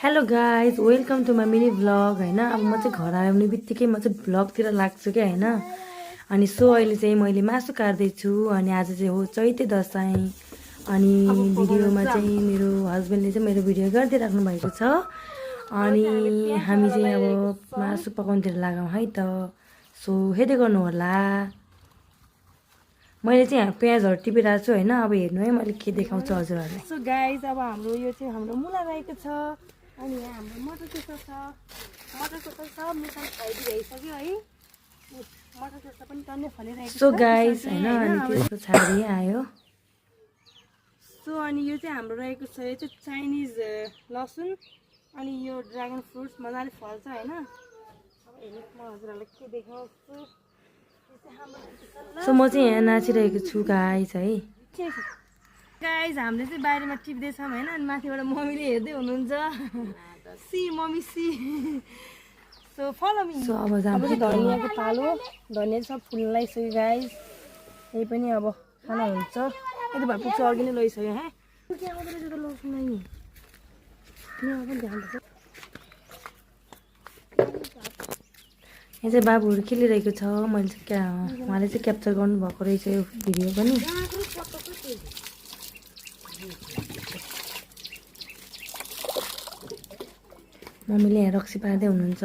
Hello guys welcome to my mini vlog होइन। अब म चाहिँ घर आउने बित्तिकै म चाहिँ भ्लगतिर लाग्छु क्या होइन। अनि अहिले चाहिँ मैले मासु काट्दैछु अनि आज चाहिँ हो चैते दसैँ। अनि भिडियोमा चाहिँ मेरो हस्बेन्डले चाहिँ मेरो भिडियो गरिदिइराख्नु भएको छ। अनि हामी चाहिँ अब मासु पकाउनुतिर लागौँ है त। सो हेर्दै गर्नु होला। मैले चाहिँ यहाँ प्याजहरू टिपिरहेको छु होइन। अब हेर्नु है मैले के देखाउँछु हजुरहरूलाई। सो गाइज अब हाम्रो यो चाहिँ हाम्रो मुला रहेको छ। अनि यहाँ हाम्रो मटर चोखा छ। मटर चोखा सब मिसाल खाइदिइसक्यो है। मटर चोखा पनि टन्नै फलिरहेको छ। सो गाइज होइन अनि त्यसको छाडी आयो। सो अनि यो चाहिँ हाम्रो रहेको छ। यो चाहिँ चाइनिज लसुन अनि यो ड्रागन फ्रुट्स मजाले फल्छ होइन। अब हेर्नु म हजुरहरूलाई के देखाउँछु। सो म चाहिँ यहाँ नाचिरहेको छु गाइज है। गाइज हामीले चाहिँ बाहिरमा टिप्दैछौँ होइन। अनि माथिबाट मम्मीले हेर्दै हुनुहुन्छ। See mummy see. So follow me. So अब धनियाँको पालो धनिया सब फुल्न लगाइसक्यो गाइज। यही पनि अब खाना हुन्छ। यति भए पुग्छ अघि नै लैसक्यो है। यहाँ आउँदो रहेछ त लसुन नै यहाँ चाहिँ बाबुहरू खेलिरहेको छ। मैले चाहिँ उहाँले चाहिँ क्याप्चर गर्नुभएको रहेछ यो भिडियो पनि। मम्मीले यहाँ रक्सी पार्दै हुनुहुन्छ।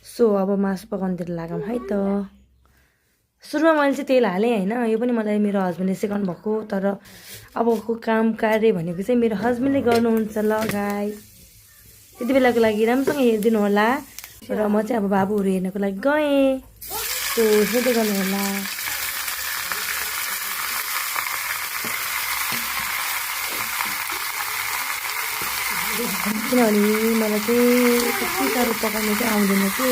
सो अब मासु पकाउनुतिर लागौँ है त। सुरुमा मैले चाहिँ तेल हालेँ होइन। यो पनि मलाई मेरो हस्बेन्डले सिकाउनु भएको। तर अबको काम कार्य भनेको चाहिँ मेरो हस्बेन्डले गर्नुहुन्छ। ल गाइस त्यति बेलाको लागि राम्रोसँग हेरिदिनु होला। र म चाहिँ अब बाबुहरू हेर्नको लागि गएँ। सो हेर्दै गर्नु होला। किनभने मलाई चाहिँ त्यति साह्रो पकाउनु चाहिँ आउँदैन कि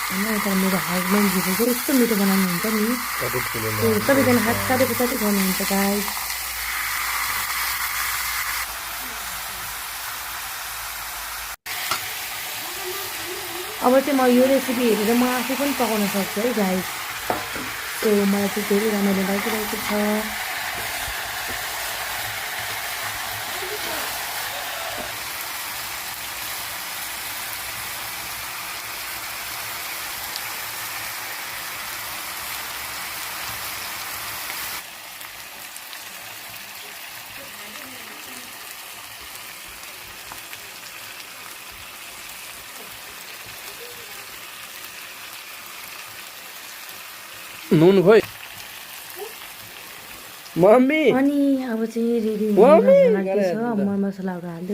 होइन। तर मेरो हस्बेन्डले चाहिँ यस्तो मिठो बनाउनुहुन्छ नि। सबैजना हात साथै साथै गर्नुहुन्छ गाइस। अब चाहिँ म यो रेसिपी हेरेर म आफै पनि पकाउन सक्छु है गाइस। सो मलाई चाहिँ धेरै रमाइलो लागिरहेको छ। नुन खोइ मम्मी। अनि अब चाहिँ रेडी हुन लाग्दैछ। मर मसलाहरू हाल्दै